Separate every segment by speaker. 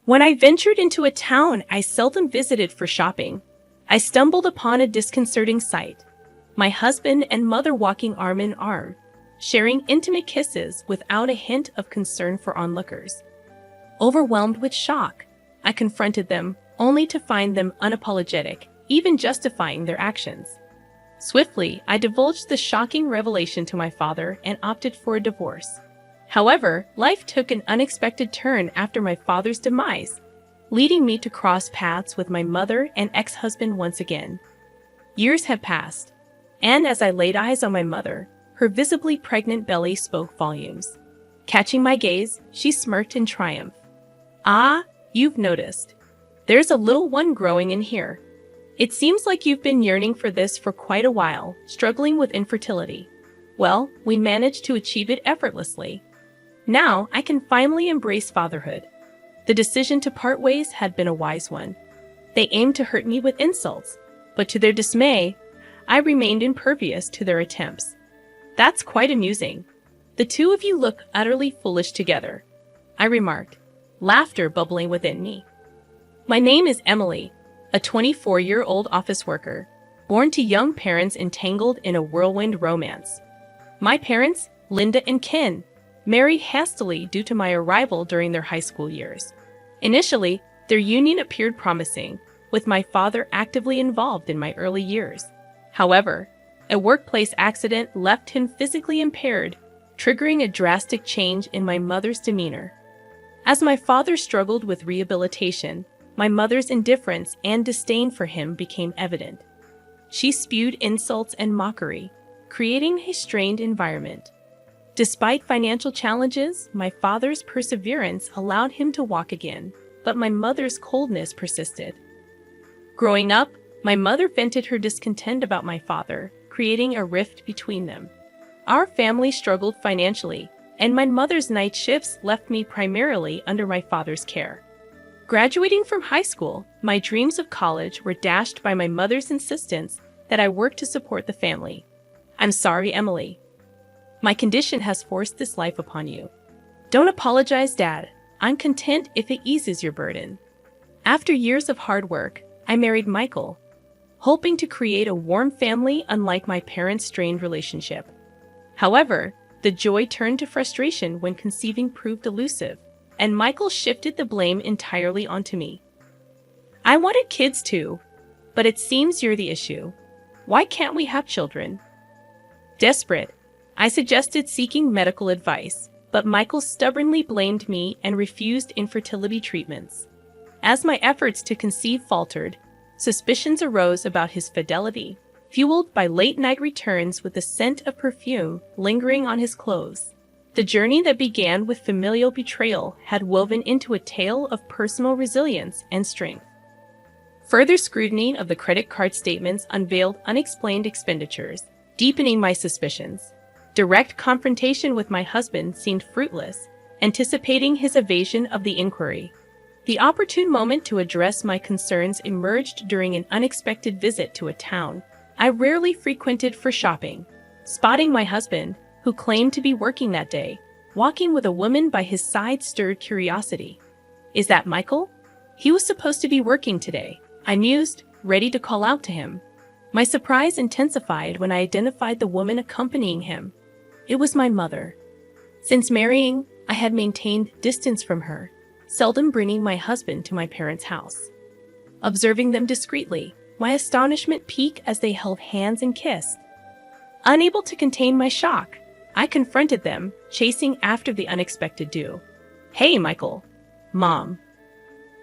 Speaker 1: When I ventured into a town I seldom visited for shopping, I stumbled upon a disconcerting sight. My husband and mother walking arm in arm, sharing intimate kisses without a hint of concern for onlookers. Overwhelmed with shock, I confronted them, only to find them unapologetic, even justifying their actions. Swiftly, I divulged the shocking revelation to my father and opted for a divorce. However, life took an unexpected turn after my father's demise, leading me to cross paths with my mother and ex-husband once again. Years had passed, and as I laid eyes on my mother, her visibly pregnant belly spoke volumes. Catching my gaze, she smirked in triumph. "Ah, you've noticed. There's a little one growing in here. It seems like you've been yearning for this for quite a while, struggling with infertility. Well, we managed to achieve it effortlessly. Now I can finally embrace fatherhood." The decision to part ways had been a wise one. They aimed to hurt me with insults, but to their dismay, I remained impervious to their attempts. "That's quite amusing. The two of you look utterly foolish together," I remarked, laughter bubbling within me. My name is Emily, a 24-year-old office worker, born to young parents entangled in a whirlwind romance. My parents, Linda and Ken, married hastily due to my arrival during their high school years. Initially, their union appeared promising, with my father actively involved in my early years. However, a workplace accident left him physically impaired, triggering a drastic change in my mother's demeanor. As my father struggled with rehabilitation, my mother's indifference and disdain for him became evident. She spewed insults and mockery, creating a strained environment. Despite financial challenges, my father's perseverance allowed him to walk again, but my mother's coldness persisted. Growing up, my mother vented her discontent about my father, creating a rift between them. Our family struggled financially, and my mother's night shifts left me primarily under my father's care. Graduating from high school, my dreams of college were dashed by my mother's insistence that I work to support the family. "I'm sorry, Emily. My condition has forced this life upon you. Don't apologize, Dad. I'm content if it eases your burden." After years of hard work, I married Michael, hoping to create a warm family unlike my parents' strained relationship. However, the joy turned to frustration when conceiving proved elusive, and Michael shifted the blame entirely onto me. "I wanted kids too, but it seems you're the issue. Why can't we have children?" Desperate, I suggested seeking medical advice, but Michael stubbornly blamed me and refused infertility treatments. As my efforts to conceive faltered, suspicions arose about his fidelity, fueled by late-night returns with the scent of perfume lingering on his clothes. The journey that began with familial betrayal had woven into a tale of personal resilience and strength. Further scrutiny of the credit card statements unveiled unexplained expenditures, deepening my suspicions. Direct confrontation with my husband seemed fruitless, anticipating his evasion of the inquiry. The opportune moment to address my concerns emerged during an unexpected visit to a town I rarely frequented for shopping. Spotting my husband, who claimed to be working that day, walking with a woman by his side stirred curiosity. "Is that Michael? He was supposed to be working today," I mused, ready to call out to him. My surprise intensified when I identified the woman accompanying him. It was my mother. Since marrying, I had maintained distance from her, seldom bringing my husband to my parents' house. Observing them discreetly, my astonishment peaked as they held hands and kissed. Unable to contain my shock, I confronted them, chasing after the unexpected duo. "Hey, Michael." "Mom."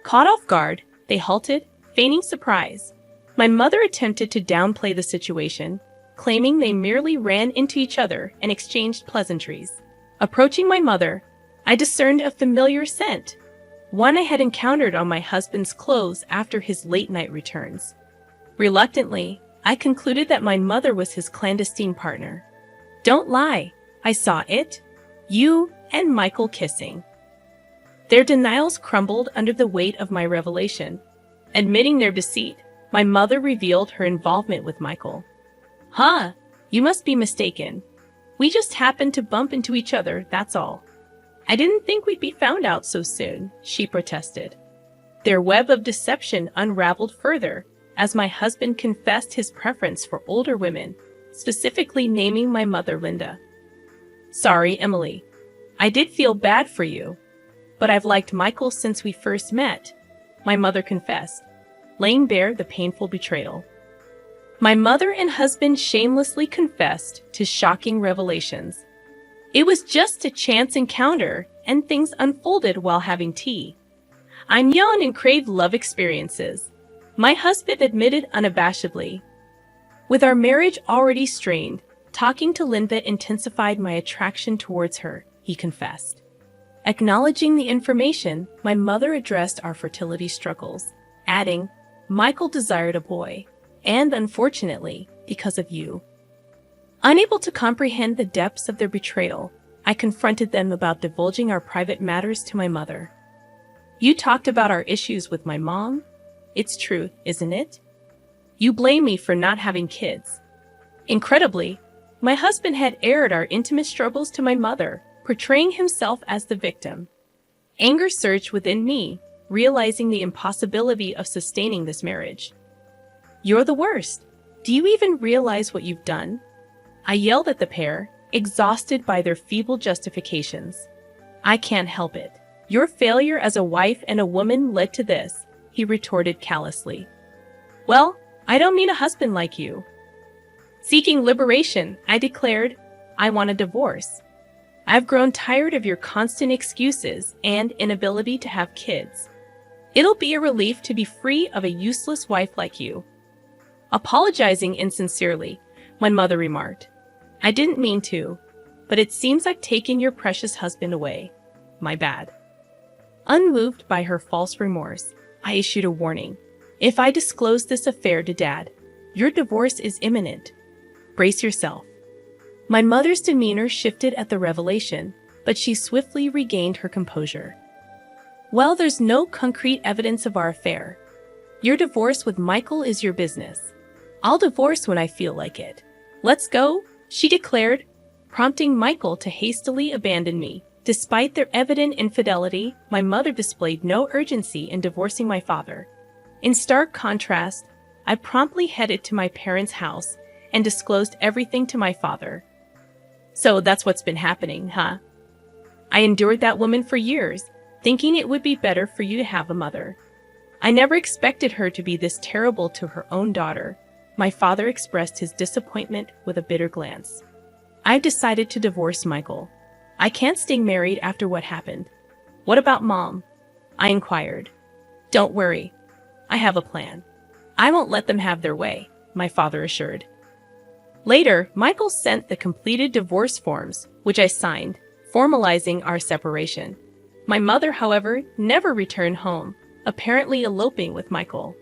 Speaker 1: Caught off guard, they halted, feigning surprise. My mother attempted to downplay the situation, claiming they merely ran into each other and exchanged pleasantries. Approaching my mother, I discerned a familiar scent, one I had encountered on my husband's clothes after his late-night returns. Reluctantly, I concluded that my mother was his clandestine partner. "Don't lie, I saw it. You and Michael kissing." Their denials crumbled under the weight of my revelation. Admitting their deceit, my mother revealed her involvement with Michael. "Huh, you must be mistaken. We just happened to bump into each other, that's all. I didn't think we'd be found out so soon," she protested. Their web of deception unraveled further as my husband confessed his preference for older women, specifically naming my mother Linda. Sorry, Emily. I did feel bad for you, but I've liked Michael since we first met, my mother confessed, laying bare the painful betrayal. My mother and husband shamelessly confessed to shocking revelations. It was just a chance encounter, and things unfolded while having tea. I'm young and crave love experiences, my husband admitted unabashedly. With our marriage already strained, talking to Linda intensified my attraction towards her, he confessed. Acknowledging the information, my mother addressed our fertility struggles, adding, Michael desired a boy, and unfortunately, because of you. Unable to comprehend the depths of their betrayal, I confronted them about divulging our private matters to my mother. You talked about our issues with my mom? It's true, isn't it? You blame me for not having kids. Incredibly, my husband had aired our intimate struggles to my mother, portraying himself as the victim. Anger surged within me, realizing the impossibility of sustaining this marriage. You're the worst. Do you even realize what you've done? I yelled at the pair, exhausted by their feeble justifications. I can't help it. Your failure as a wife and a woman led to this, he retorted callously. Well, I don't need a husband like you. Seeking liberation, I declared, I want a divorce. I've grown tired of your constant excuses and inability to have kids. It'll be a relief to be free of a useless wife like you. Apologizing insincerely, my mother remarked, I didn't mean to, but it seems like taking your precious husband away. My bad. Unmoved by her false remorse, I issued a warning. If I disclose this affair to Dad, your divorce is imminent. Brace yourself. My mother's demeanor shifted at the revelation, but she swiftly regained her composure. Well, there's no concrete evidence of our affair. Your divorce with Michael is your business. I'll divorce when I feel like it. Let's go, she declared, prompting Michael to hastily abandon me. Despite their evident infidelity, my mother displayed no urgency in divorcing my father. In stark contrast, I promptly headed to my parents' house and disclosed everything to my father. So that's what's been happening, huh? I endured that woman for years, thinking it would be better for you to have a mother. I never expected her to be this terrible to her own daughter. My father expressed his disappointment with a bitter glance. I've decided to divorce Michael. I can't stay married after what happened. What about Mom? I inquired. Don't worry. I have a plan. I won't let them have their way, my father assured. Later, Michael sent the completed divorce forms, which I signed, formalizing our separation. My mother, however, never returned home, apparently eloping with Michael.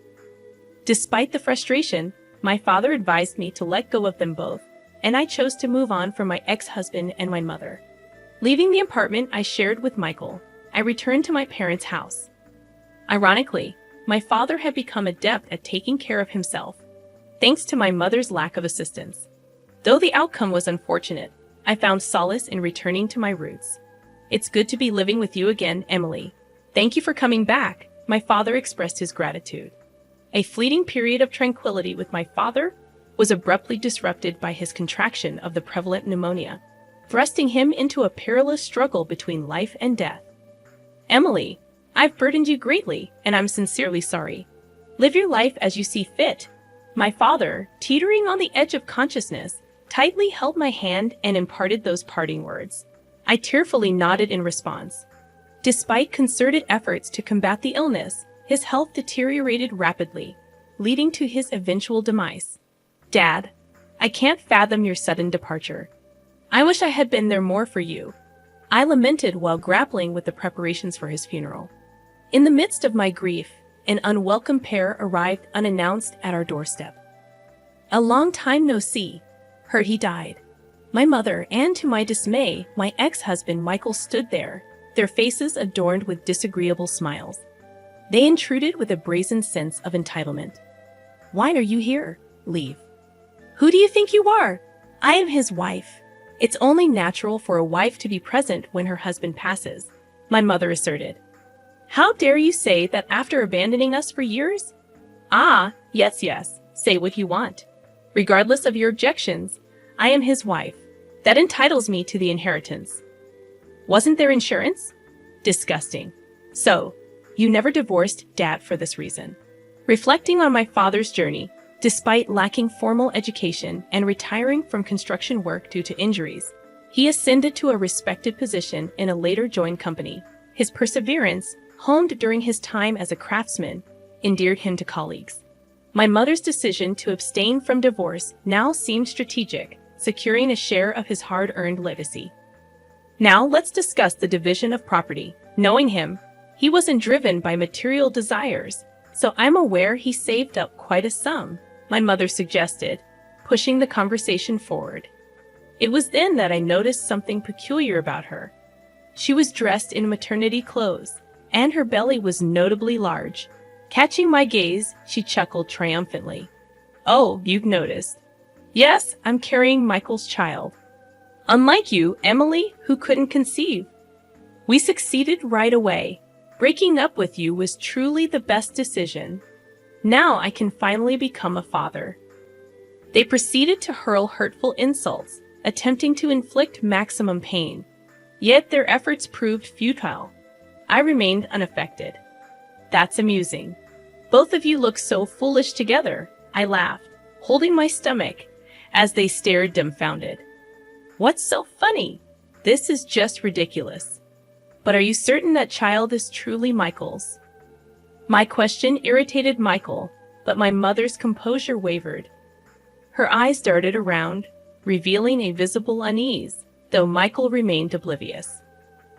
Speaker 1: Despite the frustration, my father advised me to let go of them both, and I chose to move on from my ex-husband and my mother. Leaving the apartment I shared with Michael, I returned to my parents' house. Ironically, my father had become adept at taking care of himself, thanks to my mother's lack of assistance. Though the outcome was unfortunate, I found solace in returning to my roots. It's good to be living with you again, Emily. Thank you for coming back, my father expressed his gratitude. A fleeting period of tranquility with my father was abruptly disrupted by his contraction of the prevalent pneumonia, thrusting him into a perilous struggle between life and death. Emily, I've burdened you greatly, and I'm sincerely sorry. Live your life as you see fit. My father, teetering on the edge of consciousness, tightly held my hand and imparted those parting words. I tearfully nodded in response. Despite concerted efforts to combat the illness, his health deteriorated rapidly, leading to his eventual demise. Dad, I can't fathom your sudden departure. I wish I had been there more for you, I lamented while grappling with the preparations for his funeral. In the midst of my grief, an unwelcome pair arrived unannounced at our doorstep. A long time no see, heard he died. My mother, and to my dismay, my ex-husband Michael stood there, their faces adorned with disagreeable smiles. They intruded with a brazen sense of entitlement. Why are you here? Leave. Who do you think you are? I am his wife. It's only natural for a wife to be present when her husband passes, my mother asserted. How dare you say that after abandoning us for years? Ah, yes, yes, say what you want. Regardless of your objections, I am his wife. That entitles me to the inheritance. Wasn't there insurance? Disgusting. So, you never divorced Dad for this reason. Reflecting on my father's journey, despite lacking formal education and retiring from construction work due to injuries, he ascended to a respected position in a later joined company. His perseverance, honed during his time as a craftsman, endeared him to colleagues. My mother's decision to abstain from divorce now seemed strategic, securing a share of his hard-earned legacy. Now let's discuss the division of property. Knowing him, he wasn't driven by material desires, so I'm aware he saved up quite a sum, my mother suggested, pushing the conversation forward. It was then that I noticed something peculiar about her. She was dressed in maternity clothes, and her belly was notably large. Catching my gaze, she chuckled triumphantly. Oh, you've noticed. Yes, I'm carrying Michael's child. Unlike you, Emily, who couldn't conceive. We succeeded right away. Breaking up with you was truly the best decision. Now I can finally become a father. They proceeded to hurl hurtful insults, attempting to inflict maximum pain. Yet their efforts proved futile. I remained unaffected. That's amusing. Both of you look so foolish together, I laughed, holding my stomach, as they stared dumbfounded. What's so funny? This is just ridiculous. But are you certain that child is truly Michael's? My question irritated Michael, but my mother's composure wavered. Her eyes darted around, revealing a visible unease, though Michael remained oblivious.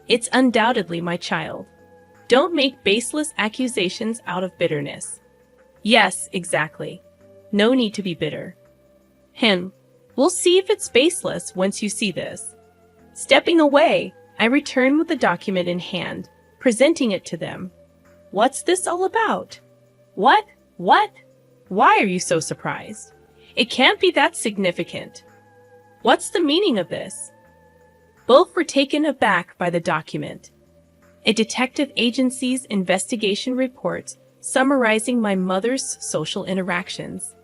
Speaker 1: It's undoubtedly my child. Don't make baseless accusations out of bitterness. Yes, exactly. No need to be bitter. We'll see if it's baseless once you see this. Stepping away, I returned with the document in hand, presenting it to them. What's this all about? What? Why are you so surprised? It can't be that significant. What's the meaning of this? Both were taken aback by the document. A detective agency's investigation report summarizing my mother's social interactions.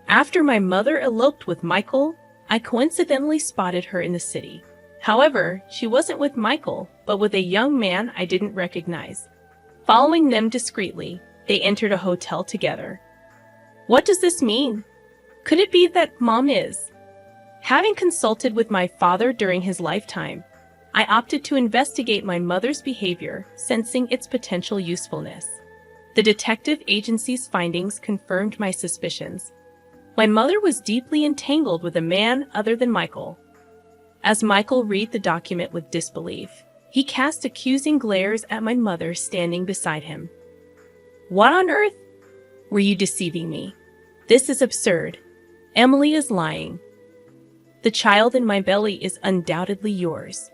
Speaker 1: After my mother eloped with Michael, I coincidentally spotted her in the city. However, she wasn't with Michael, but with a young man I didn't recognize. Following them discreetly, they entered a hotel together. What does this mean? Could it be that Mom is? Having consulted with my father during his lifetime, I opted to investigate my mother's behavior, sensing its potential usefulness. The detective agency's findings confirmed my suspicions. My mother was deeply entangled with a man other than Michael. As Michael read the document with disbelief, he cast accusing glares at my mother standing beside him. What on earth? Were you deceiving me? This is absurd. Emily is lying. The child in my belly is undoubtedly yours.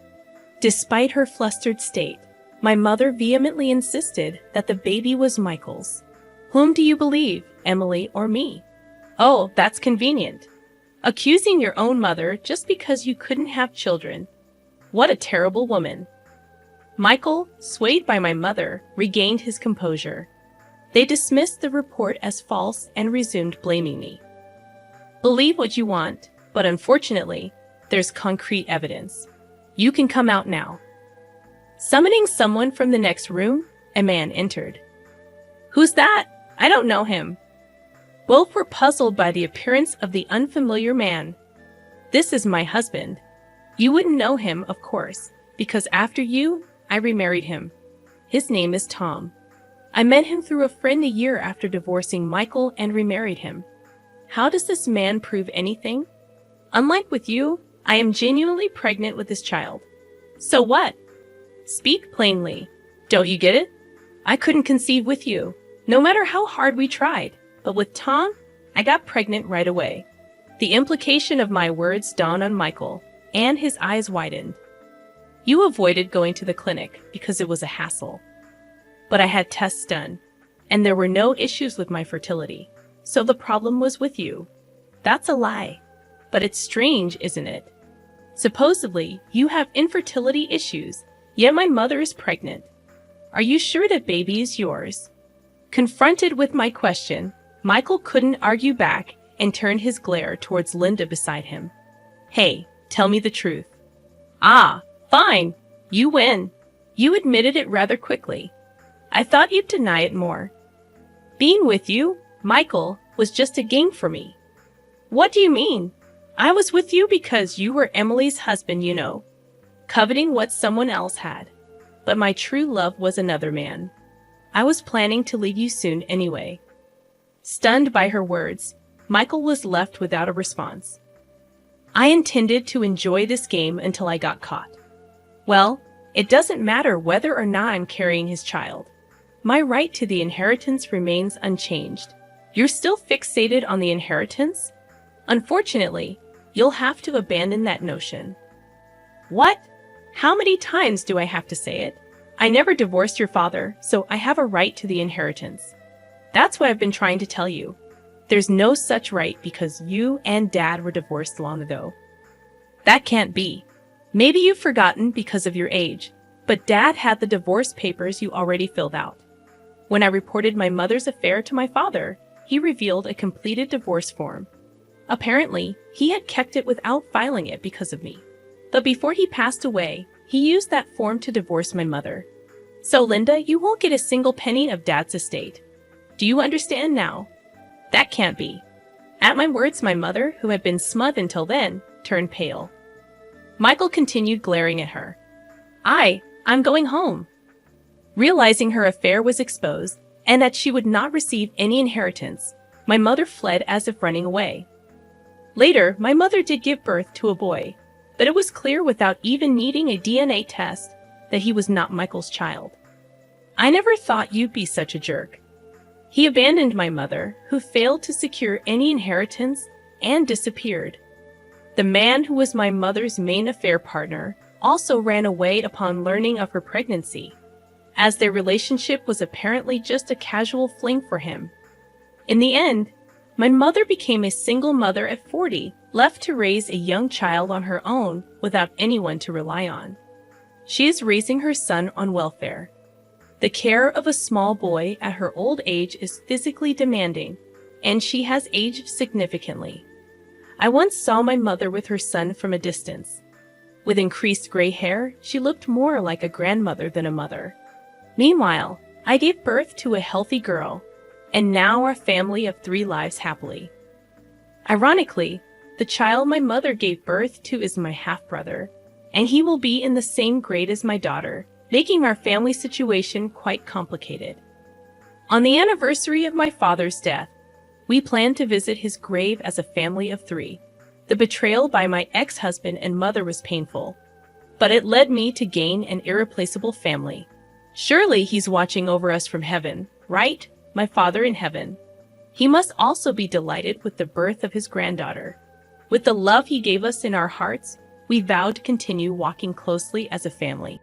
Speaker 1: Despite her flustered state, my mother vehemently insisted that the baby was Michael's. Whom do you believe, Emily or me? Oh, that's convenient. Accusing your own mother just because you couldn't have children. What a terrible woman. Michael, swayed by my mother, regained his composure. They dismissed the report as false and resumed blaming me. Believe what you want, but unfortunately, there's concrete evidence. You can come out now. Summoning someone from the next room, a man entered. Who's that? I don't know him. Both were puzzled by the appearance of the unfamiliar man. This is my husband. You wouldn't know him, of course, because after you, I remarried him. His name is Tom. I met him through a friend a year after divorcing Michael and remarried him. How does this man prove anything? Unlike with you, I am genuinely pregnant with this child. So what? Speak plainly. Don't you get it? I couldn't conceive with you, no matter how hard we tried. But with Tom, I got pregnant right away. The implication of my words dawned on Michael, and his eyes widened. You avoided going to the clinic because it was a hassle. But I had tests done, and there were no issues with my fertility. So the problem was with you. That's a lie. But it's strange, isn't it? Supposedly, you have infertility issues, yet my mother is pregnant. Are you sure that baby is yours? Confronted with my question, Michael couldn't argue back and turned his glare towards Linda beside him. Hey, tell me the truth. Ah, fine. You win. You admitted it rather quickly. I thought you'd deny it more. Being with you, Michael, was just a game for me. What do you mean? I was with you because you were Emily's husband, you know, coveting what someone else had. But my true love was another man. I was planning to leave you soon anyway. Stunned by her words, Michael was left without a response. I intended to enjoy this game until I got caught. Well, it doesn't matter whether or not I'm carrying his child. My right to the inheritance remains unchanged. You're still fixated on the inheritance? Unfortunately, you'll have to abandon that notion. What? How many times do I have to say it? I never divorced your father, so I have a right to the inheritance. That's what I've been trying to tell you. There's no such right because you and Dad were divorced long ago. That can't be. Maybe you've forgotten because of your age, but Dad had the divorce papers you already filled out. When I reported my mother's affair to my father, he revealed a completed divorce form. Apparently, he had kept it without filing it because of me. But before he passed away, he used that form to divorce my mother. So Linda, you won't get a single penny of Dad's estate. Do you understand now? That can't be. At my words, my mother, who had been smug until then, turned pale. Michael continued glaring at her. I'm going home. Realizing her affair was exposed, and that she would not receive any inheritance, my mother fled as if running away. Later, my mother did give birth to a boy, but it was clear without even needing a DNA test that he was not Michael's child. I never thought you'd be such a jerk. He abandoned my mother, who failed to secure any inheritance, and disappeared. The man who was my mother's main affair partner also ran away upon learning of her pregnancy, as their relationship was apparently just a casual fling for him. In the end, my mother became a single mother at 40, left to raise a young child on her own without anyone to rely on. She is raising her son on welfare. The care of a small boy at her old age is physically demanding, and she has aged significantly. I once saw my mother with her son from a distance. With increased gray hair, she looked more like a grandmother than a mother. Meanwhile, I gave birth to a healthy girl, and now our family of 3 lives happily. Ironically, the child my mother gave birth to is my half-brother, and he will be in the same grade as my daughter, making our family situation quite complicated. On the anniversary of my father's death, we planned to visit his grave as a family of 3. The betrayal by my ex-husband and mother was painful, but it led me to gain an irreplaceable family. Surely he's watching over us from heaven, right? My father in heaven. He must also be delighted with the birth of his granddaughter. With the love he gave us in our hearts, we vowed to continue walking closely as a family.